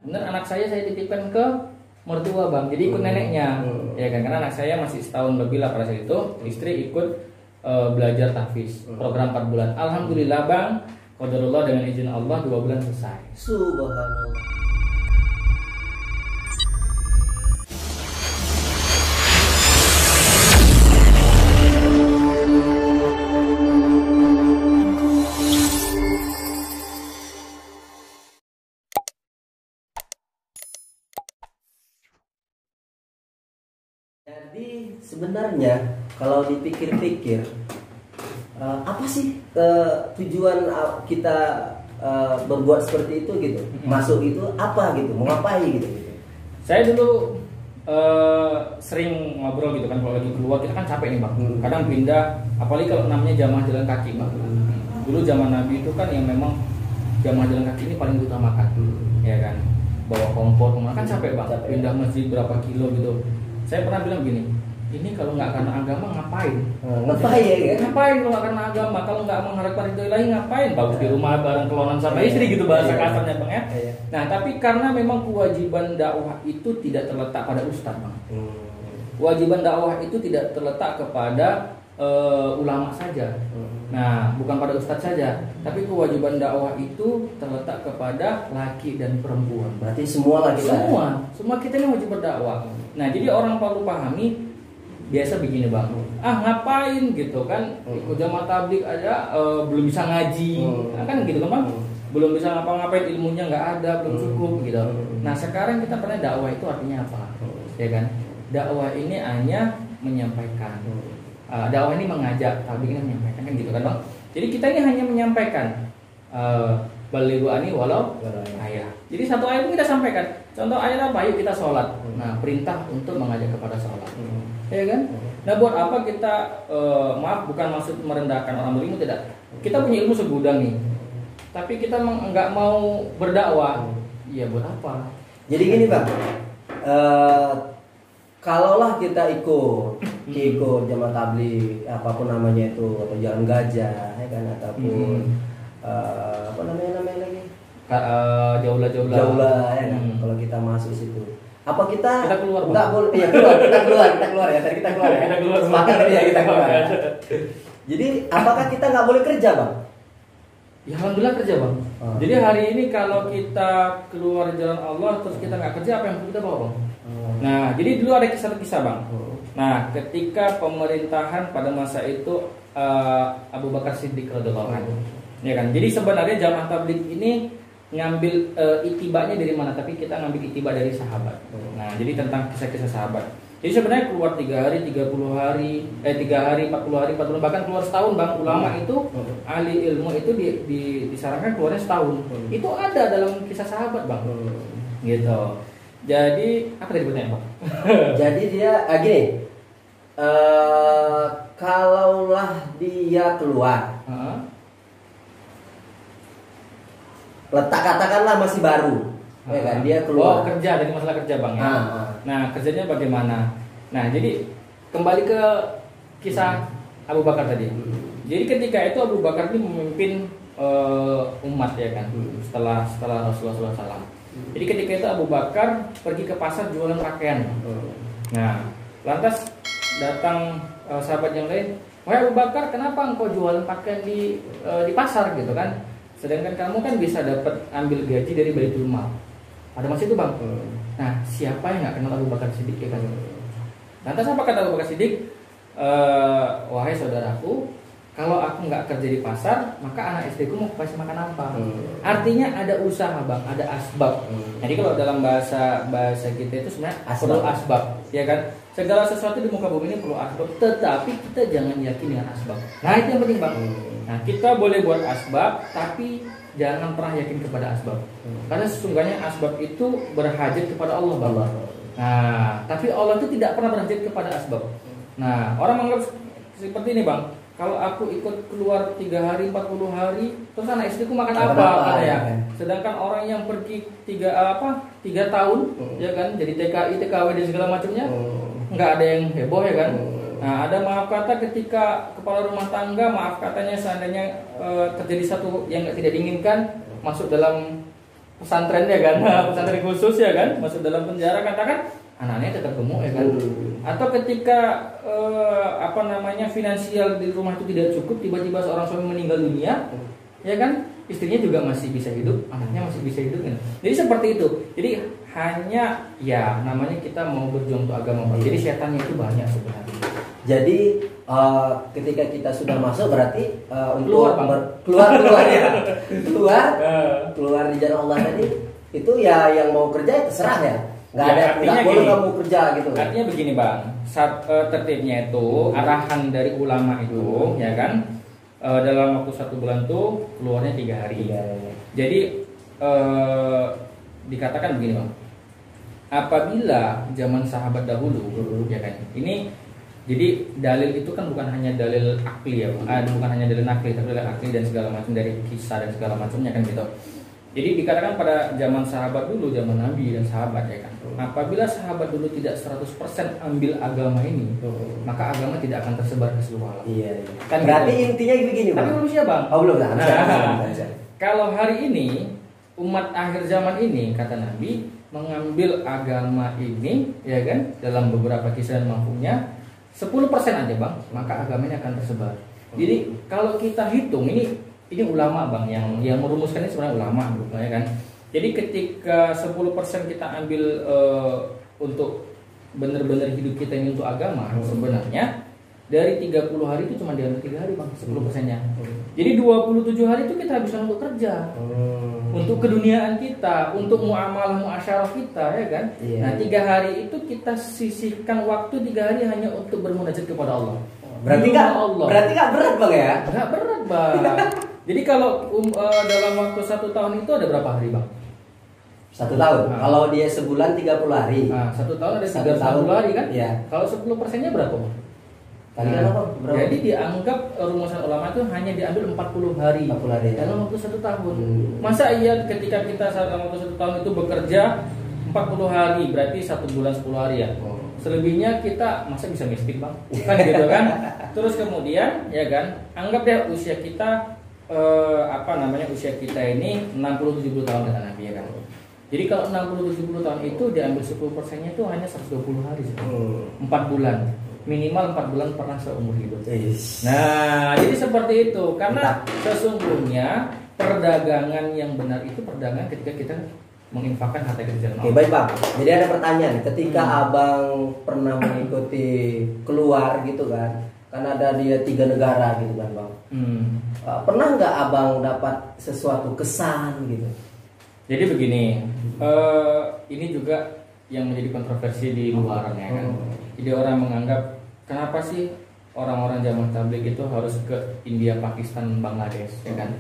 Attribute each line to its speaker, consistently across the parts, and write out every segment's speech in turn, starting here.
Speaker 1: Bener, anak saya titipkan ke mertua bang, jadi ikut neneknya, ya kan, karena anak saya masih setahun lebih lah pada saat itu, istri ikut belajar tahfiz, program 4 bulan. Alhamdulillah bang, qadarullah dengan izin Allah 2 bulan selesai.
Speaker 2: Subhanallah. Jadi sebenarnya kalau dipikir-pikir apa sih tujuan kita berbuat seperti itu gitu, masuk itu apa gitu, mau ngapain gitu.
Speaker 1: Saya dulu sering ngobrol gitu kan, kalau lagi keluar kita kan capek nih bang, kadang pindah, apalagi kalau namanya jamaah jalan kaki bang. Dulu zaman Nabi itu kan yang memang jamaah jalan kaki ini paling diutamakan, ya kan, bawa kompor kemana kan capek bang, pindah masjid berapa kilo gitu. Saya pernah bilang gini, ini kalau nggak karena agama ngapain?
Speaker 2: Ngapain ya?
Speaker 1: Ngapain kalau nggak karena agama? Kalau nggak mengharapkan ridho ilahi ngapain? Bagus di rumah bareng kelonan sama istri gitu bahasa kasarnya bang ya. Nah tapi karena memang kewajiban dakwah itu tidak terletak pada ustadz bang. Kewajiban dakwah itu tidak terletak kepada ulama saja. Nah bukan pada ustadz saja, tapi kewajiban dakwah itu terletak kepada laki dan perempuan.
Speaker 2: Berarti semua laki
Speaker 1: semua kita ini wajib berdakwah. Nah jadi orang perlu pahami, biasa begini bang, ngapain gitu kan, ikut jamaah tabligh aja belum bisa ngaji, kan gitu kan bang, belum bisa ngapa-ngapain, ilmunya nggak ada, belum cukup gitu. Nah sekarang kita pernah dakwah itu artinya apa, ya kan? Dakwah ini hanya menyampaikan, dakwah ini mengajak, tabligh ini menyampaikan, kan gitu kan bang. Jadi kita ini hanya menyampaikan, balighu ani walau ayat. Jadi satu ayat itu kita sampaikan. Contoh ayat apa? Yuk kita sholat. Nah perintah untuk mengajak kepada sholat, ya kan? Nah buat apa kita maaf, bukan maksud merendahkan orang berilmu, tidak. Kita punya ilmu segudang nih, tapi kita nggak mau berdakwah. Iya buat apa?
Speaker 2: Jadi gini bang, kalaulah kita ikut jamaah tabligh apapun namanya itu, atau jalan gajah, ya kan, ataupun apa namanya lagi,
Speaker 1: jaulah
Speaker 2: ya kan. Kalau kita masuk situ, apa kita
Speaker 1: keluar?
Speaker 2: Nggak boleh, ya kita keluar ya. Tadi kita keluar ya. Sepakat ya kita keluar. Jadi apakah kita nggak boleh kerja bang?
Speaker 1: Ya alhamdulillah kerja bang. Jadi hari ini kalau kita keluar jalan Allah terus kita nggak kerja, apa yang kita bawa bang? Nah jadi dulu ada kisah bang. Nah ketika pemerintahan pada masa itu Abu Bakar Siddiq radhiyallahu anhu, ya kan. Jadi sebenarnya jamaah tabligh ini ngambil itibanya dari mana? Tapi kita ngambil itibak dari sahabat. Nah jadi tentang kisah-kisah sahabat. Jadi sebenarnya keluar 3 hari, 30 hari, 3 hari, 40 hari, 40, bahkan keluar setahun bang. Ulama itu, ahli ilmu itu disarankan keluarnya setahun. Itu ada dalam kisah sahabat bang. Gitu. Jadi apa tadi pertanyaan bang?
Speaker 2: Jadi dia gini, kalaulah dia keluar, katakanlah masih baru, ya kan, dia keluar.
Speaker 1: Kerja, dari masalah kerja bang ya. Nah kerjanya bagaimana? Nah jadi kembali ke kisah Abu Bakar tadi. Jadi ketika itu Abu Bakar ini memimpin umat ya kan, setelah Rasulullah SAW. Jadi ketika itu Abu Bakar pergi ke pasar jualan pakaian. Nah lantas datang sahabat yang lain, wahai Abu Bakar, kenapa engkau jualan pakaian di pasar gitu kan? Sedangkan kamu kan bisa dapat ambil gaji dari Baitul Mal. Ada masih itu bang. Nah siapa yang nggak kenal Abu Bakar Siddiq ya kan? Lantas apa kata Abu Bakar Siddiq? Wahai saudaraku, kalau aku nggak kerja di pasar, maka anak istriku mau kasih makan apa? Artinya ada usaha bang, ada asbab. Jadi kalau dalam bahasa kita itu sebenarnya perlu asbab, ya kan? Segala sesuatu di muka bumi ini perlu asbab, tetapi kita jangan yakin dengan asbab. Nah itu yang penting bang. Nah kita boleh buat asbab, tapi jangan pernah yakin kepada asbab. Karena sesungguhnya asbab itu berhajat kepada Allah bang. Nah tapi Allah itu tidak pernah berhajat kepada asbab. Nah orang menganggap seperti ini bang, kalau aku ikut keluar 3 hari, 40 hari, terus anak istriku makan apa ya? Sedangkan orang yang pergi 3 tahun, ya kan, jadi TKI, TKW dan segala macamnya, nggak ada yang heboh ya kan? Nah ada maaf kata ketika kepala rumah tangga, maaf katanya seandainya terjadi satu yang tidak diinginkan, masuk dalam pesantrennya kan, pesantren khusus ya kan, masuk dalam penjara, katakan anaknya tetap gemuk ya kan. Atau ketika finansial di rumah itu tidak cukup, tiba-tiba seorang suami meninggal dunia, ya kan, istrinya juga masih bisa hidup, anaknya masih bisa hidup kan. Jadi seperti itu. Jadi hanya ya namanya kita mau berjuang untuk agama. Jadi setannya itu banyak sebenarnya.
Speaker 2: Jadi ketika kita sudah masuk berarti
Speaker 1: Keluar,
Speaker 2: untuk
Speaker 1: Bang.
Speaker 2: keluar di jalan Allah tadi itu ya yang mau kerja itu terserah ya. Nggak
Speaker 1: Ya,
Speaker 2: ada,
Speaker 1: artinya
Speaker 2: nggak boleh
Speaker 1: gini.
Speaker 2: kamu kerja gitu.
Speaker 1: Artinya begini bang, tertibnya itu arahan dari ulama itu, ya kan, dalam waktu 1 bulan tuh keluarnya 3 hari.
Speaker 2: Iya.
Speaker 1: Jadi dikatakan begini bang, apabila zaman sahabat dahulu, ya kan, ini jadi dalil itu kan bukan hanya dalil akli ya bang, bukan hanya dalil nakli, tapi dalil akli dan segala macam dari kisah dan segala macamnya kan gitu. Jadi dikatakan pada zaman sahabat dulu, zaman Nabi dan sahabat ya kan, apabila sahabat dulu tidak 100% ambil agama ini, maka agama tidak akan tersebar ke seluruh alam.
Speaker 2: Iya.
Speaker 1: Kan
Speaker 2: Berarti
Speaker 1: gitu.
Speaker 2: intinya begini
Speaker 1: Tapi
Speaker 2: bang.
Speaker 1: belum siap bang.
Speaker 2: Oh belum lah.
Speaker 1: Kalau hari ini umat akhir zaman ini kata Nabi mengambil agama ini, ya kan, dalam beberapa kisah dan mampunya 10% aja bang, maka agamanya akan tersebar. Jadi kalau kita hitung ini ulama bang yang merumuskan ini sebenarnya ulama ya kan. Jadi ketika 10% kita ambil untuk benar-benar hidup kita ini untuk agama, sebenarnya dari 30 hari itu cuma diambil 3 hari bang, 10%-nya. Jadi 27 hari itu kita habiskan untuk kerja, untuk keduniaan kita, untuk muamalah muasyarah kita, ya kan.
Speaker 2: Iya.
Speaker 1: Nah 3 hari itu kita sisihkan waktu 3 hari hanya untuk bermunajat kepada Allah.
Speaker 2: Berarti nggak berat bang ya?
Speaker 1: Nggak berat bang. Jadi kalau dalam waktu 1 tahun itu ada berapa hari bang?
Speaker 2: 1 tahun.
Speaker 1: Nah.
Speaker 2: Kalau dia sebulan 30 hari.
Speaker 1: Nah 1 tahun ada
Speaker 2: 1
Speaker 1: 30
Speaker 2: tahun.
Speaker 1: hari kan?
Speaker 2: Iya.
Speaker 1: Kalau 10%-nya berapa bang?
Speaker 2: Tadi kan apa? Berapa?
Speaker 1: Jadi dianggap rumusan ulama itu hanya diambil 40 hari
Speaker 2: 40 hari ya.
Speaker 1: dalam waktu 1 tahun. Masa iya ketika kita dalam waktu 1 tahun itu bekerja 40 hari, berarti 1 bulan 10 hari ya. Selebihnya kita masa bisa mistik bang? Kan gitu kan? Terus kemudian ya kan, anggap deh usia kita usia kita ini 60-70 tahun kata Nabi ya kan. Jadi kalau 60-70 tahun itu diambil 10%-nya itu hanya 120 hari. 4 bulan. Minimal 4 bulan pernah seumur hidup. Nah, jadi seperti itu. Karena sesungguhnya perdagangan yang benar itu perdagangan ketika kita menginfakkan harta kita di jalan Allah.
Speaker 2: Oke, baik bang. Jadi ada pertanyaan. Ketika abang pernah mengikuti keluar gitu kan ada dia 3 negara gitu kan bang. Pernah nggak abang dapat sesuatu kesan gitu?
Speaker 1: Jadi begini, ini juga yang menjadi kontroversi di luar ya kan. Jadi orang menganggap kenapa sih orang-orang jamaah tabligh itu harus ke India, Pakistan, Bangladesh ya kan?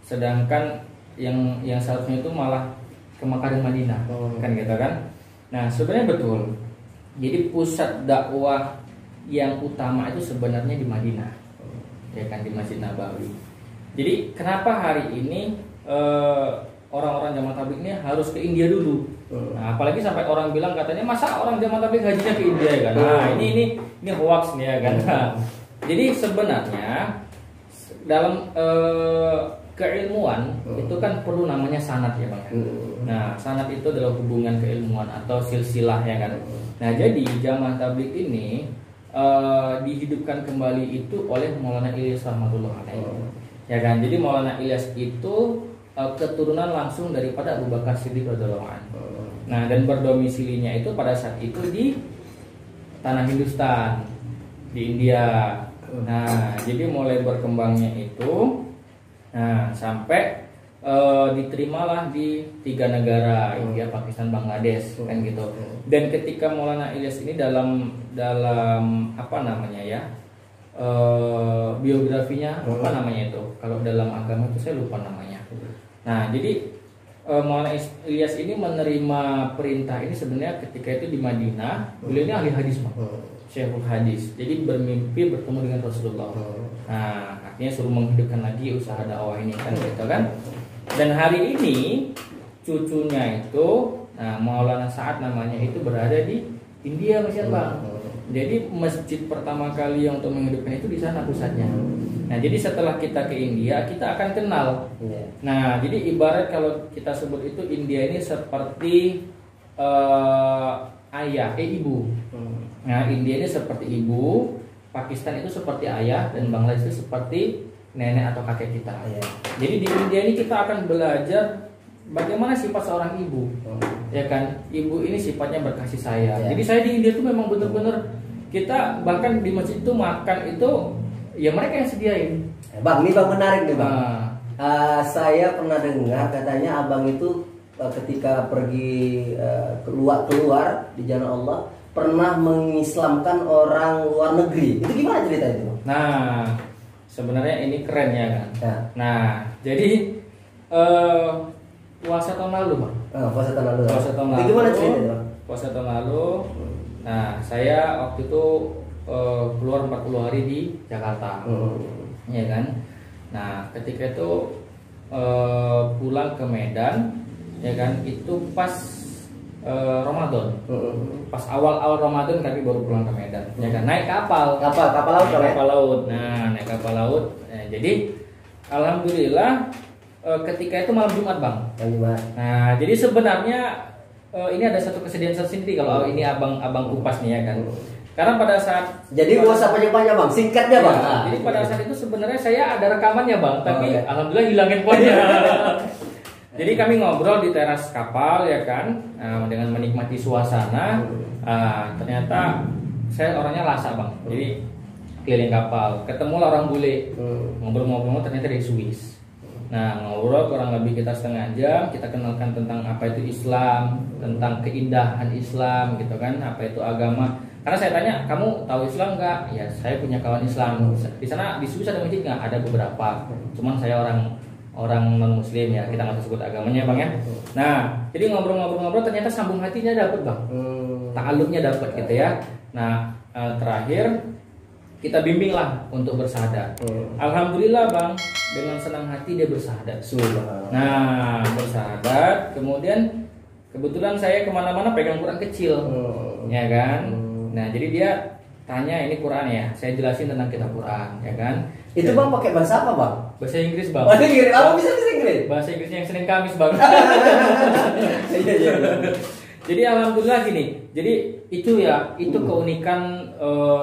Speaker 1: Sedangkan yang seharusnya itu malah ke Makkah dan Madinah kan gitu kan? Nah sebenarnya betul. Jadi pusat dakwah yang utama itu sebenarnya di Madinah, ya kan, di Masjid Nabawi. Jadi kenapa hari ini orang-orang jamaah tabligh ini harus ke India dulu? Nah, apalagi sampai orang bilang katanya masa orang jamaah tabligh hajinya ke India ya kan? Nah ini hoax nih ya kan? Jadi sebenarnya dalam keilmuan itu kan perlu namanya sanad ya bang. Nah sanad itu adalah hubungan keilmuan atau silsilah ya kan. Nah jadi jamaah tabligh ini dihidupkan kembali itu oleh Maulana Ilyas rahmatullah alaihi. Ya kan. Jadi Maulana Ilyas itu keturunan langsung daripada Abu Bakar Siddiq radhiyallahu anhu. Nah dan berdomisilinya itu pada saat itu di tanah Hindustan, di India. Nah jadi mulai berkembangnya itu, nah sampai diterimalah di 3 negara, India, Pakistan, Bangladesh kan gitu. Dan ketika Maulana Ilyas ini dalam apa namanya ya, biografinya apa namanya itu, kalau dalam agama itu saya lupa namanya. Nah jadi Maulana Ilyas ini menerima perintah ini sebenarnya ketika itu di Madinah. Beliau ini ahli hadis bang, Syekhul Hadis. Jadi bermimpi bertemu dengan Rasulullah. Nah artinya suruh menghidupkan lagi usaha dakwah ini kan gitu kan. Dan hari ini cucunya itu, nah Maulana Sa'ad namanya itu berada di India Mas bang. Jadi masjid pertama kali yang untuk menghidupkan itu di sana pusatnya. Nah, jadi setelah kita ke India, kita akan kenal. Nah, jadi ibarat kalau kita sebut itu India ini seperti ibu. Nah, India ini seperti ibu, Pakistan itu seperti ayah, dan Bangladesh itu seperti nenek atau kakek kita. Jadi di India ini kita akan belajar bagaimana sifat seorang ibu, ya kan? Ibu ini sifatnya berkasih sayang. Jadi saya di India itu memang benar-benar, kita bahkan di masjid itu makan itu ya mereka yang sediain.
Speaker 2: Bang, ini bang menarik nih bang. Saya pernah dengar katanya abang itu ketika pergi keluar di jalan Allah pernah mengislamkan orang luar negeri. Itu gimana cerita itu?
Speaker 1: Nah, sebenarnya ini keren ya kan. Nah, jadi puasa tahun lalu, Bang.
Speaker 2: Puasa tahun lalu.
Speaker 1: Puasa tahun lalu.
Speaker 2: Itu gimana ceritanya, Bang?
Speaker 1: Puasa tahun lalu. Nah, saya waktu itu keluar 40 hari di Jakarta. Ya kan? Nah, ketika itu pulang ke Medan, ya kan? Itu pas Ramadan. Pas awal-awal Ramadan kami baru pulang ke Medan. Ya kan? Naik kapal laut. Kapal laut. Nah, naik kapal laut. Nah, jadi alhamdulillah ketika itu malam Jumat, Bang. Nah, jadi sebenarnya ini ada satu kesedihan tersendiri kalau ini abang kupas nih ya kan. Karena pada saat
Speaker 2: jadi gak usah panjang-panjang bang, singkatnya bang.
Speaker 1: Jadi pada saat itu sebenarnya saya ada rekamannya bang, tapi alhamdulillah hilang handphonenya. Jadi kami ngobrol di teras kapal ya kan, dengan menikmati suasana. Ternyata saya orangnya lasak bang, jadi keliling kapal, ketemu orang bule, ngobrol-ngobrol ternyata dari Swiss. Nah, ngobrol kurang lebih kita setengah jam, kita kenalkan tentang apa itu Islam, tentang keindahan Islam gitu kan, apa itu agama. Karena saya tanya, kamu tahu Islam nggak? Ya, saya punya kawan Islam. Di sana di Swiss ada masjid nggak? Ada beberapa. Cuman saya orang non Muslim ya, kita nggak sebut agamanya bang ya. Nah, jadi ngobrol-ngobrol ternyata sambung hatinya dapat bang, ta'alluqnya dapat gitu ya. Nah, terakhir kita bimbing lah untuk bersahadat. Alhamdulillah bang, dengan senang hati dia bersahadat. Nah, bersahadat. Kemudian kebetulan saya kemana-mana pegang Quran kecil, ya kan. Nah, jadi dia tanya ini Quran ya, saya jelasin tentang kitab Quran, ya kan.
Speaker 2: Itu bang pakai bahasa apa bang?
Speaker 1: Bahasa Inggris bang.
Speaker 2: Bahasa Inggris. Apa bisa Inggris?
Speaker 1: Bahasa Inggrisnya yang Senin Kamis bang.
Speaker 2: Iya.
Speaker 1: Jadi alhamdulillah gini. Jadi itu keunikan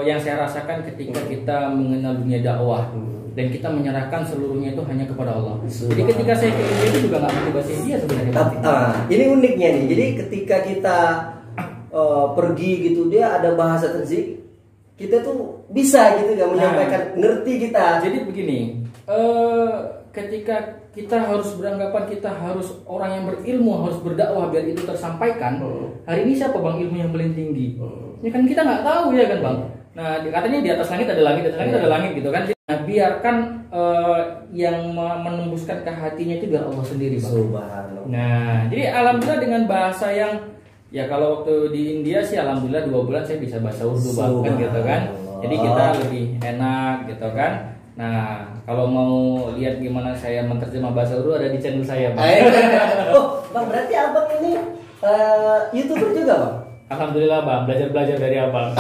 Speaker 1: yang saya rasakan ketika kita mengenal dunia dakwah dan kita menyerahkan seluruhnya itu hanya kepada Allah. Jadi ketika saya ke India itu juga nggak ngerti bahasa India sebenarnya.
Speaker 2: Ini uniknya nih. Jadi ketika kita pergi gitu, dia ada bahasa terzik, kita tuh bisa gitu kan menyampaikan, ngerti kita.
Speaker 1: Jadi begini, ketika kita harus beranggapan kita harus orang yang berilmu, harus berdakwah biar itu tersampaikan. Hari ini siapa bang ilmu yang paling tinggi? Ya kan kita nggak tahu ya kan bang. Nah katanya di atas langit ada langit, di atas langit ada langit gitu kan. Nah, biarkan yang menembuskan ke hatinya itu biar Allah sendiri bang.
Speaker 2: Subhanallah.
Speaker 1: Nah jadi alhamdulillah dengan bahasa yang ya kalau waktu di India sih alhamdulillah 2 bulan saya bisa bahasa Urdu bahkan gitu kan. Jadi kita lebih enak gitu kan. Nah, kalau mau lihat gimana saya menerjemah bahasa Urdu ada di channel saya, Bang.
Speaker 2: Oh, Bang, berarti Abang ini YouTuber juga, Bang?
Speaker 1: Alhamdulillah, Bang. Belajar dari Abang.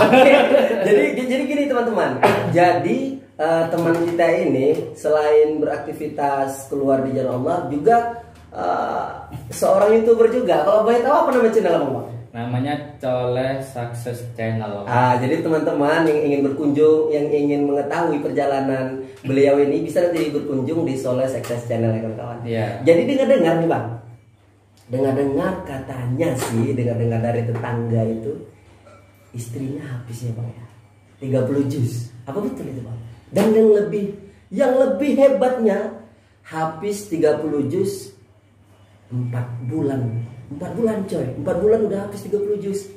Speaker 2: Jadi gini, teman-teman. Jadi teman kita ini selain beraktivitas keluar di jalan Allah juga seorang YouTuber juga. Kalau boleh tahu apa nama channel Abang, Bang?
Speaker 1: Namanya Coleh Success Channel.
Speaker 2: Jadi teman-teman yang ingin berkunjung, yang ingin mengetahui perjalanan beliau ini bisa nanti berkunjung di Soleh Success Channel ya kawan-kawan. Jadi dengar-dengar nih bang, dengar-dengar katanya sih, dengar-dengar dari tetangga itu istrinya habis ya bang ya 30 juz. Apa betul itu bang? Dan yang lebih hebatnya habis 30 juz 4 bulan. 4 bulan coy, 4 bulan udah habis 30 juz.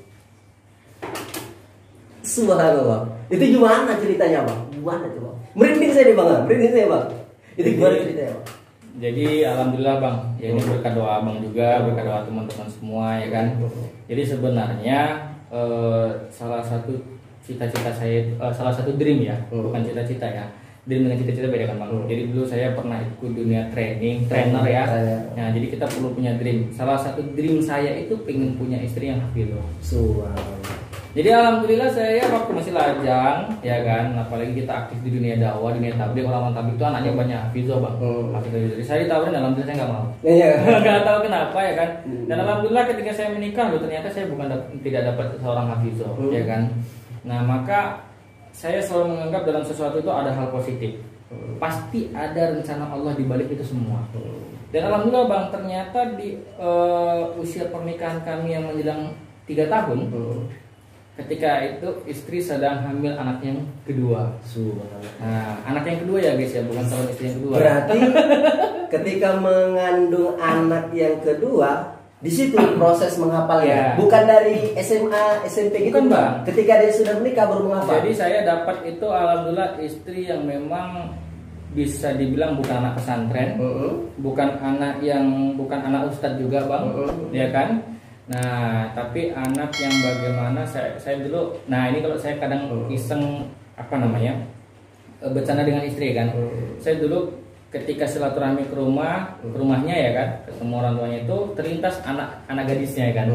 Speaker 2: Subhanallah. Itu gimana ceritanya bang? Gimana coba? Merinding saya nih bang, merinding saya bang. Itu gimana ceritanya bang?
Speaker 1: Jadi alhamdulillah bang, ya ini berkat doa abang juga, berkat doa teman-teman semua ya kan. Jadi sebenarnya salah satu cita-cita saya, salah satu dream ya, bukan cita-cita ya. Dream dengan cita-cita beda kan bang. Jadi dulu saya pernah ikut dunia trainer ya. Nah jadi kita perlu punya dream. Salah satu dream saya itu pengen punya istri yang hafidh. Jadi alhamdulillah saya waktu masih lajang, ya kan, apalagi kita aktif di dunia dakwah, dunia tabligh, orang tabligh itu anaknya banyak hafizah bang. Jadi saya ditawarin, alhamdulillah saya nggak mau. Nggak tahu kenapa ya kan. Dan alhamdulillah ketika saya menikah, loh ternyata saya tidak dapat seorang hafizah, ya kan. Nah maka saya selalu menganggap dalam sesuatu itu ada hal positif. Pasti ada rencana Allah di balik itu semua. Dan alhamdulillah bang, ternyata di usia pernikahan kami yang menjelang 3 tahun. Ketika itu istri sedang hamil anak yang kedua. Nah, anak yang kedua ya guys ya, bukan calon istri yang kedua.
Speaker 2: Berarti ketika mengandung anak yang kedua, di situ proses menghafalnya. Bukan dari SMA, SMP gitu
Speaker 1: bukan, bang.
Speaker 2: Ketika dia sudah menikah baru menghafal.
Speaker 1: Jadi saya dapat itu alhamdulillah istri yang memang bisa dibilang bukan anak pesantren, bukan anak ustadz juga bang, ya kan? Nah, tapi anak yang bagaimana saya dulu, nah ini kalau saya kadang iseng bercanda dengan istri kan. Saya dulu ketika silaturahmi ke rumahnya ya kan, ketemu orang tuanya itu terlintas anak gadisnya ya kan.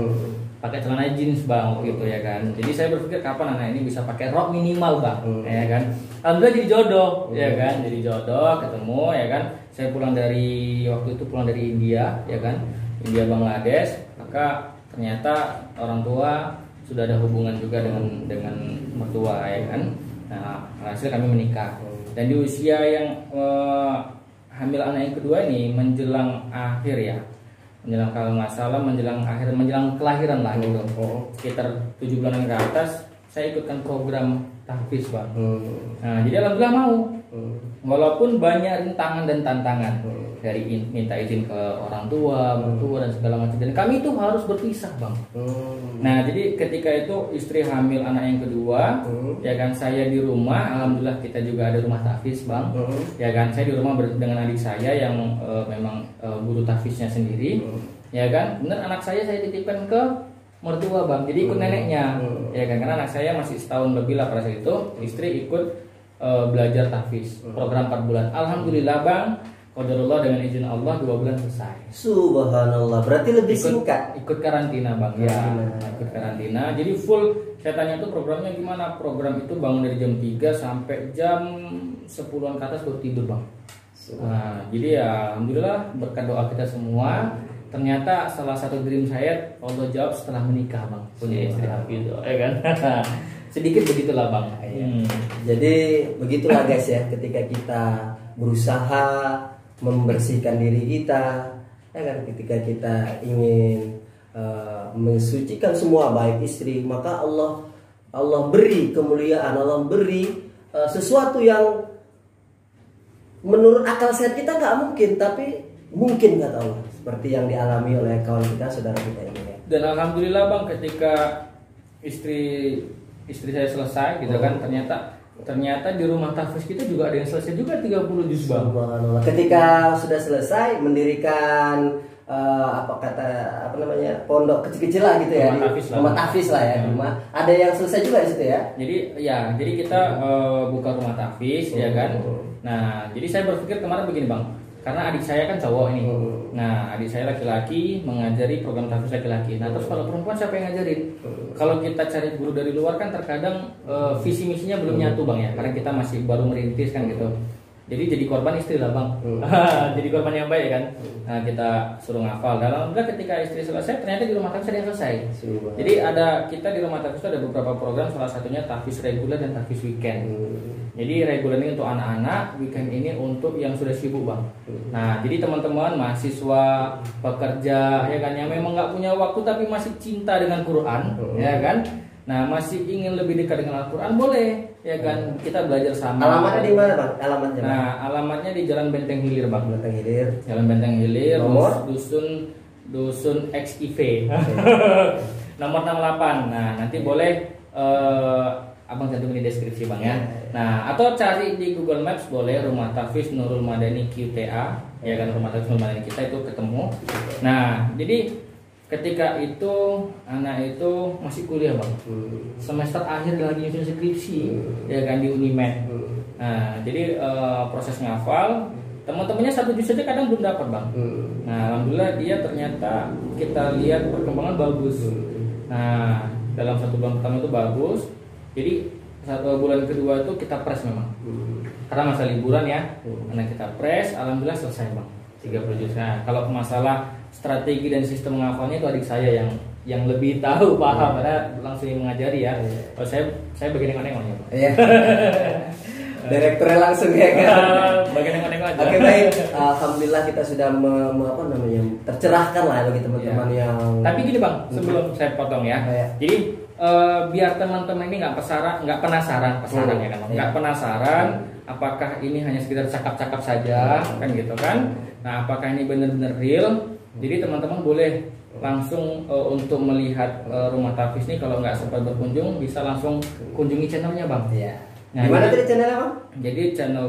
Speaker 1: Pakai celana jeans bang gitu ya kan. Jadi saya berpikir kapan anak ini bisa pakai rok minimal bang, ya kan. Alhamdulillah jadi jodoh, ya kan. Jadi jodoh ketemu ya kan. Saya waktu itu pulang dari India ya kan, India Bangladesh, maka ternyata orang tua sudah ada hubungan juga dengan mertua ya kan. Nah hasil kami menikah dan di usia yang hamil anak yang kedua ini menjelang akhir ya, kalau nggak salah menjelang kelahiran lah gitu, sekitar 7 bulan ke atas saya ikutkan program tahfiz bang. Nah jadi alhamdulillah mau, walaupun banyak rintangan dan tantangan dari minta izin ke orang tua, mertua dan segala macam, dan kami itu harus berpisah bang. Nah jadi ketika itu istri hamil anak yang kedua, ya kan saya di rumah, alhamdulillah kita juga ada rumah tahfiz bang, ya kan saya di rumah dengan adik saya yang memang guru tahfiznya sendiri, ya kan. Bener anak saya titipkan ke mertua bang, jadi ikut neneknya, ya kan, karena anak saya masih setahun lebih lah pada saat itu, istri ikut belajar tahfiz program 4 bulan. Alhamdulillah bang, qadarullah dengan izin Allah 2 bulan selesai.
Speaker 2: Subhanallah, berarti lebih singkat.
Speaker 1: Ikut karantina bang, ya ikut karantina. Jadi full, saya tanya tuh programnya gimana? Program itu bangun dari jam 3 sampai jam 10-an ke atas baru tidur bang. Nah, jadi ya alhamdulillah berkat doa kita semua. Ternyata salah satu dream saya Allah jawab setelah menikah bang, punya istri hafizah, ya kan. Sedikit begitulah bang.
Speaker 2: Jadi begitulah guys ya, ketika kita berusaha membersihkan diri kita, ya kan, ketika kita ingin mensucikan semua baik istri, maka Allah beri kemuliaan, Allah beri sesuatu yang menurut akal sehat kita nggak mungkin, tapi mungkin kata Allah, seperti yang dialami oleh kawan kita, saudara kita ini ya.
Speaker 1: Dan alhamdulillah bang, ketika istri saya selesai gitu kan, ternyata di rumah tahfiz kita juga ada yang selesai juga 30 juz bang.
Speaker 2: Ketika sudah selesai mendirikan pondok kecil-kecil lah gitu ya, rumah tahfiz lah ya, rumah ada yang selesai juga di situ ya.
Speaker 1: Jadi kita buka rumah tahfiz ya kan. Nah jadi saya berpikir kemarin begini bang, karena adik saya kan cowok ini. Nah adik saya laki-laki mengajari program tahfiz laki-laki. Nah terus kalau perempuan siapa yang ngajarin? Kalau kita cari guru dari luar kan terkadang visi misinya belum nyatu bang ya, karena kita masih baru merintis kan gitu. Jadi korban istri lah bang. Jadi korban yang baik kan. Nah kita suruh ngafal. Dan alhamdulillah ketika istri selesai, ternyata di rumah tahfiz ada yang selesai. Jadi kita di rumah tahfiz itu ada beberapa program, salah satunya tahfiz reguler dan tahfiz weekend. Jadi reguler ini untuk anak-anak, weekend ini untuk yang sudah sibuk bang. Nah jadi teman-teman mahasiswa, pekerja ya kan, yang memang nggak punya waktu tapi masih cinta dengan Quran, ya kan. Nah masih ingin lebih dekat dengan Al-Quran, boleh ya kan, kita belajar sama.
Speaker 2: Alamatnya di mana bang? Alamatnya?
Speaker 1: Nah alamatnya di Jalan Benteng Hilir bang.
Speaker 2: Benteng Hilir.
Speaker 1: Jalan Benteng Hilir.
Speaker 2: Nomor?
Speaker 1: Dusun XIV. Nomor 68. Nah nanti boleh abang cantumin di deskripsi bang ya. Nah atau cari di Google Maps boleh, Rumah Tahfiz Nurul Madani QTA, ya kan, Rumah Tahfiz Nurul Madani kita itu ketemu. Nah jadi ketika itu anak itu masih kuliah bang, semester akhir lagi nyusun skripsi, ya kan, di Unimed. Nah jadi proses ngafal, teman-temannya 1 juz saja kadang belum dapat bang. Nah alhamdulillah dia ternyata kita lihat perkembangan bagus. Nah dalam 1 bulan pertama itu bagus. Jadi 1 bulan kedua itu kita press memang. Karena masa liburan ya, karena kita press, alhamdulillah selesai bang 30 juz. Nah kalau masalah strategi dan sistem menghafalnya itu adik saya yang lebih tahu paham karena langsung mengajari ya. Kalau saya bagian nengok-nengok ya bang. Iya.
Speaker 2: Direkturnya langsung ya kan.
Speaker 1: Bagian nengok-nengok aja.
Speaker 2: Oke baik, alhamdulillah kita sudah tercerahkan lah bagi teman-teman yang.
Speaker 1: Tapi gini bang, sebelum saya potong ya. Jadi biar teman-teman ini nggak penasaran ya kan, nggak penasaran apakah ini hanya sekedar cakap-cakap saja kan gitu kan. Nah apakah ini benar-benar real? Jadi teman-teman boleh langsung untuk melihat rumah Tafis ini kalau nggak sempat berkunjung bisa langsung kunjungi channelnya bang.
Speaker 2: Iya.
Speaker 1: Nah,
Speaker 2: gimana tadi channelnya bang?
Speaker 1: Jadi channel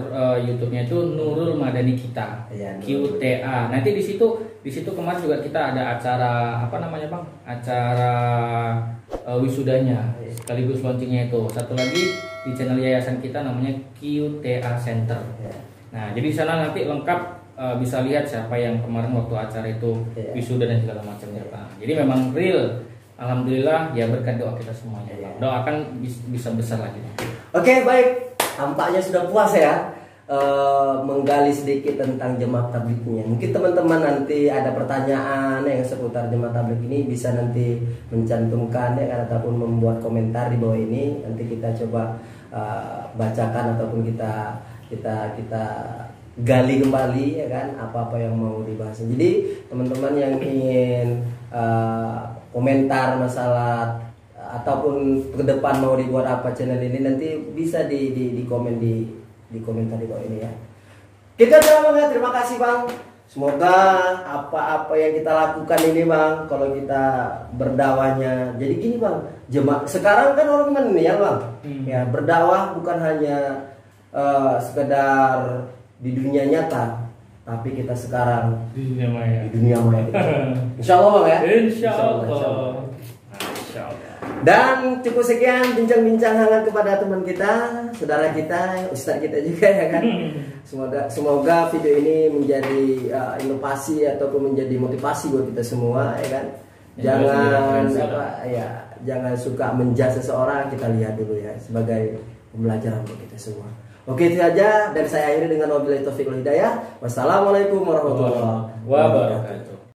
Speaker 1: YouTube-nya itu Nurul Madani Kita,
Speaker 2: ya,
Speaker 1: QTA. Nanti di situ kemarin juga kita ada acara apa namanya bang? Acara wisudanya, sekaligus launchingnya itu. Satu lagi di channel yayasan kita namanya QTA Center.
Speaker 2: Ya.
Speaker 1: Nah jadi di sana nanti lengkap bisa lihat siapa yang kemarin waktu acara itu wisuda dan segala macamnya. Nah, jadi memang real. Alhamdulillah ya berkat doa kita semuanya. Doakan bisa besar lagi.
Speaker 2: Oke baik, tampaknya sudah puas ya menggali sedikit tentang jemaah tabligh-nya. Mungkin teman-teman nanti ada pertanyaan yang seputar jemaah tabligh ini bisa nanti mencantumkan ya kan, ataupun membuat komentar di bawah ini. Nanti kita coba bacakan ataupun kita gali kembali ya kan apa-apa yang mau dibahas. Jadi teman-teman yang ingin komentar masalah ataupun ke depan mau dibuat apa channel ini nanti bisa di komen di komentar di bawah ini ya. Kita terima kasih bang. Semoga apa-apa yang kita lakukan ini bang, kalau kita berdakwahnya, jadi gini bang, jemaah sekarang kan orang milenial bang, ya berdakwah bukan hanya sekedar di dunia nyata, tapi kita sekarang
Speaker 1: di dunia maya.
Speaker 2: Di dunia maya. Insya Allah bang ya.
Speaker 1: Insya Allah.
Speaker 2: Dan cukup sekian bincang-bincang hangat kepada teman kita, saudara kita, ustadz kita juga ya kan. Semoga video ini menjadi inovasi ataupun menjadi motivasi buat kita semua ya kan. Jangan suka menjudge seseorang, kita lihat dulu ya sebagai pembelajaran buat kita semua. Oke itu aja dan saya akhiri dengan wabillahi taufiq wal hidayah. Wassalamualaikum warahmatullahi wabarakatuh.